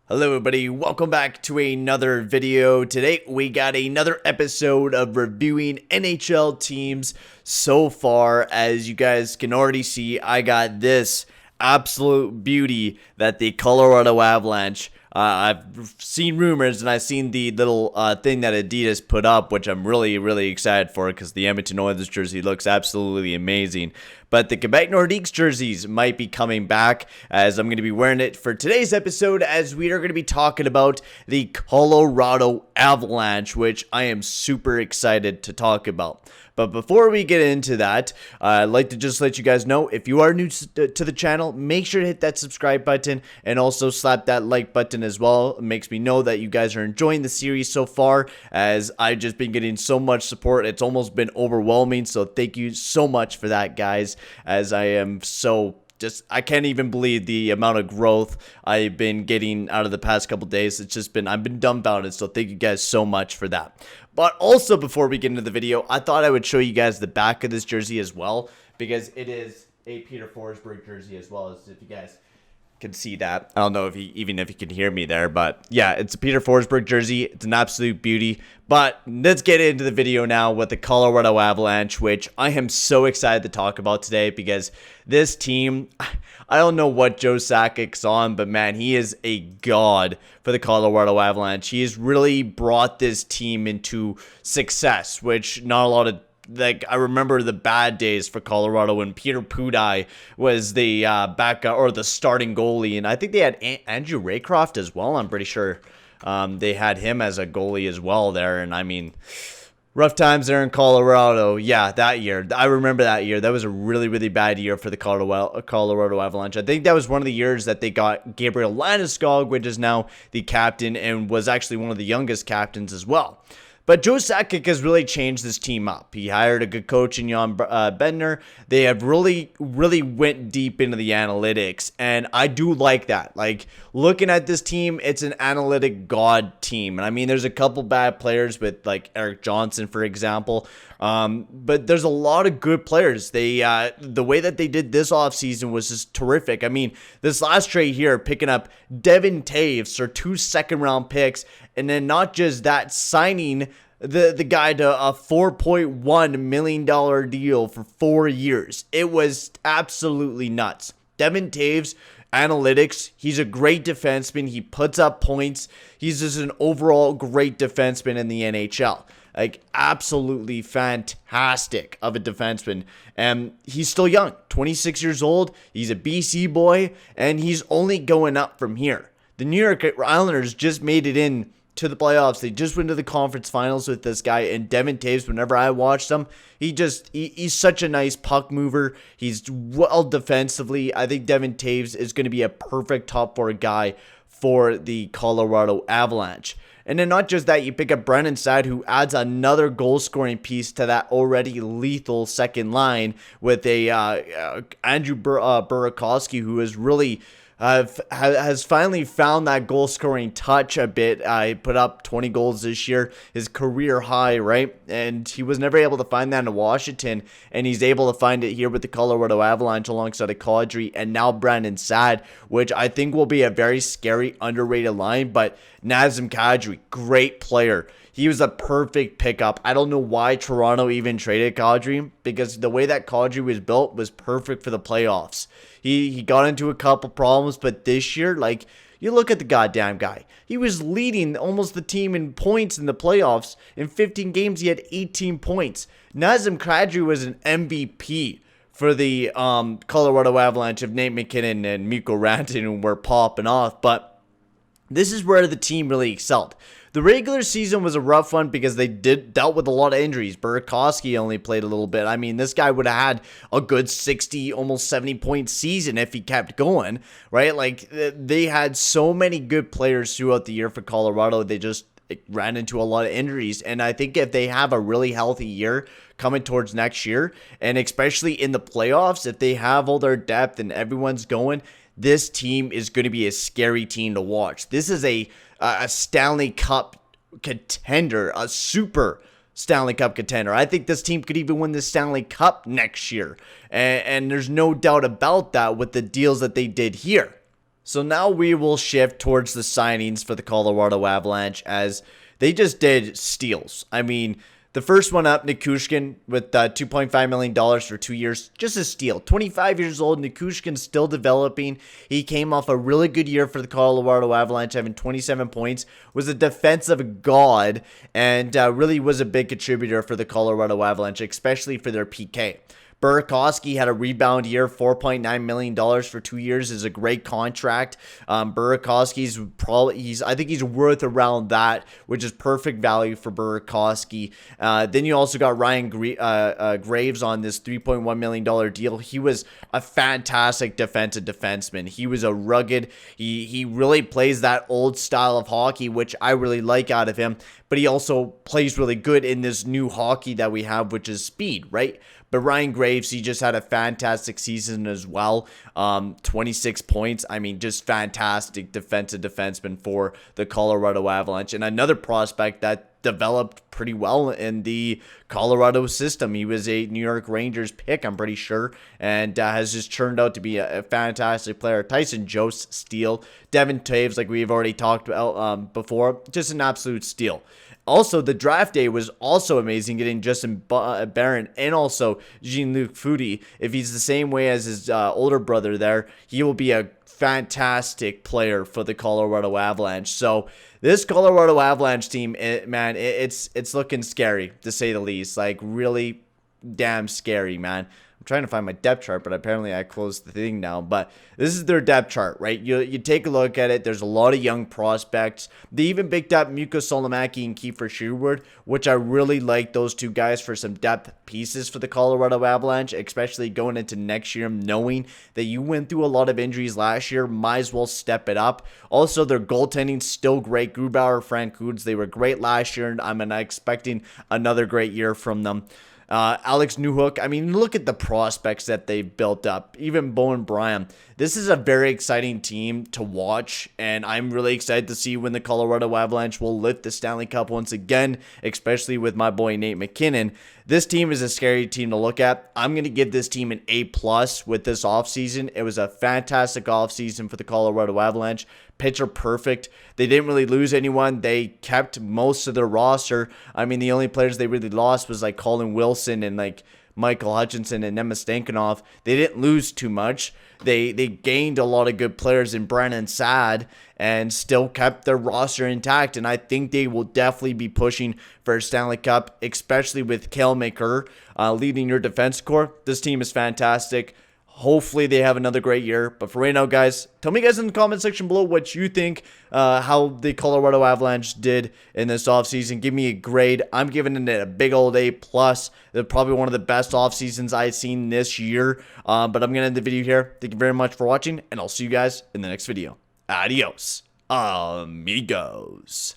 Hello everybody, welcome back to another video. Today we got another episode of reviewing NHL teams so far. As you guys can already see, I got this absolute beauty that the Colorado Avalanche, I've seen rumors and I've seen the little thing that Adidas put up, which I'm really excited for because the Edmonton Oilers jersey looks absolutely amazing. But the Quebec Nordiques jerseys might be coming back, as I'm going to be wearing it for today's episode, as we are going to be talking about the Colorado Avalanche, which I am super excited to talk about. But before we get into that, I'd like to just let you guys know, if you are new to the channel, make sure to hit that subscribe button and also slap that like button as well. It makes me know that you guys are enjoying the series so far, as I've just been getting so much support. It's almost been overwhelming, so thank you so much for that, guys, as I am I can't even believe the amount of growth I've been getting out of the past couple days. I've been dumbfounded, so thank you guys so much for that. But also, before we get into the video, I thought I would show you guys the back of this jersey as well, because it is a Peter Forsberg jersey as well, as if you guys can see that. I don't know if you can hear me there, but yeah, it's a Peter Forsberg jersey. It's an absolute beauty. But let's get into the video now with the Colorado Avalanche, which I am so excited to talk about today, because this team, I don't know what Joe Sakic's on, but man, he is a god for the Colorado Avalanche. He has really brought this team into success, which not a lot of, I remember the bad days for Colorado when Peter Pudai was the backup or the starting goalie, and I think they had Andrew Raycroft as well. I'm pretty sure they had him as a goalie as well there, and I mean, rough times there in Colorado. Yeah, that year, I remember that year. That was a really bad year for the Colorado Avalanche. I think that was one of the years that they got Gabriel Landeskog, which is now the captain and was actually one of the youngest captains as well. But Joe Sakic has really changed this team up. He hired a good coach in Jan Bednar. They have really went deep into the analytics, and I do like that. Like, looking at this team, it's an analytic god team. And I mean, there's a couple bad players with, like, Eric Johnson, for example. But there's a lot of good players. The way that they did this offseason was just terrific. I mean, this last trade here, picking up Devin Taves for 2 second-round picks, and then not just that, signing the guy to a $4.1 million deal for 4 years. It was absolutely nuts. Devin Taves, analytics, he's a great defenseman. He puts up points. He's just an overall great defenseman in the NHL. Like, absolutely fantastic of a defenseman. And he's still young, 26 years old. He's a BC boy, and he's only going up from here. The New York Islanders just made it in to the playoffs. They just went to the conference finals with this guy, and Devin Taves, whenever I watched him, he's such a nice puck mover. He's well defensively. I think Devin Taves is going to be a perfect top 4 guy for the Colorado Avalanche. And then not just that, you pick up Brendan Saad, who adds another goal-scoring piece to that already lethal second line with a Andrew Burakovsky, who is really has finally found that goal-scoring touch a bit. I put up 20 goals this year, his career high, right? And he was never able to find that in Washington, and he's able to find it here with the Colorado Avalanche alongside of Kadri and now Brandon Saad, which I think will be a very scary, underrated line. But Nazem Kadri, great player. He was a perfect pickup. I don't know why Toronto even traded Kadri, because the way that Kadri was built was perfect for the playoffs. He got into a couple problems, but this year, like, you look at the goddamn guy. He was leading almost the team in points in the playoffs. In 15 games, he had 18 points. Nazem Kadri was an MVP for the Colorado Avalanche if Nate McKinnon and Mikko Rantanen were popping off, but this is where the team really excelled. The regular season was a rough one because they dealt with a lot of injuries. Burakovsky only played a little bit. I mean, this guy would have had a good 60, almost 70-point season if he kept going, right? Like, they had so many good players throughout the year for Colorado. They just ran into a lot of injuries. And I think if they have a really healthy year coming towards next year, and especially in the playoffs, if they have all their depth and everyone's going, this team is going to be a scary team to watch. This is a Stanley Cup contender, a super Stanley Cup contender. I think this team could even win the Stanley Cup next year. And there's no doubt about that with the deals that they did here. So now we will shift towards the signings for the Colorado Avalanche, as they just did steals. I mean, the first one up, Nikushkin, with $2.5 million for 2 years. Just a steal. 25 years old, Nikushkin's still developing. He came off a really good year for the Colorado Avalanche, having 27 points. Was a defensive god, and really was a big contributor for the Colorado Avalanche, especially for their PK. Burakovsky had a rebound year, $4.9 million for 2 years is a great contract. Burakovsky's I think he's worth around that, which is perfect value for Burakovsky. Then you also got Ryan Graves on this $3.1 million deal. He was a fantastic defensive defenseman. He was a rugged, he really plays that old style of hockey, which I really like out of him, but he also plays really good in this new hockey that we have, which is speed, right? But Ryan Graves, he just had a fantastic season as well. 26 points. I mean, just fantastic defensive defenseman for the Colorado Avalanche. And another prospect that developed pretty well in the Colorado system. He was a New York Rangers pick, I'm pretty sure, and has just turned out to be a fantastic player. Tyson Jost, steal. Devin Toews, like we've already talked about before, just an absolute steal. Also, the draft day was also amazing, getting Justin Barron and also Jean-Luc Foudy. If he's the same way as his older brother there, he will be a fantastic player for the Colorado Avalanche. So this Colorado Avalanche team, it's looking scary, to say the least. Like, really damn scary, man. I'm trying to find my depth chart, but apparently I closed the thing now. But this is their depth chart, right? You take a look at it. There's a lot of young prospects. They even picked up Mikko Solomaki and Kiefer Sherwood, which I really like those two guys for some depth pieces for the Colorado Avalanche, especially going into next year, knowing that you went through a lot of injuries last year. Might as well step it up. Also, their goaltending still great. Grubauer, Frank Hoods, they were great last year, and I'm expecting another great year from them. Alex Newhook, I mean, look at the prospects that they've built up. Even Bowen Bryan. This is a very exciting team to watch, and I'm really excited to see when the Colorado Avalanche will lift the Stanley Cup once again, especially with my boy Nate McKinnon. This team is a scary team to look at. I'm going to give this team an A+ with this offseason. It was a fantastic offseason for the Colorado Avalanche. Pitcher perfect. They didn't really lose anyone. They kept most of their roster. I mean, the only players they really lost was like Colin Wilson and like Michael Hutchinson and Nemanja Stankinov. They didn't lose too much. They gained a lot of good players in Brandon Saad and still kept their roster intact. And I think they will definitely be pushing for a Stanley Cup, especially with Cale Makar leading your defense core. This team is fantastic. Hopefully they have another great year. But for right now, guys, tell me guys in the comment section below what you think, how the Colorado Avalanche did in this offseason. Give me a grade. I'm giving it a big old A+. They're probably one of the best offseasons I've seen this year. But I'm going to end the video here. Thank you very much for watching, and I'll see you guys in the next video. Adios, amigos.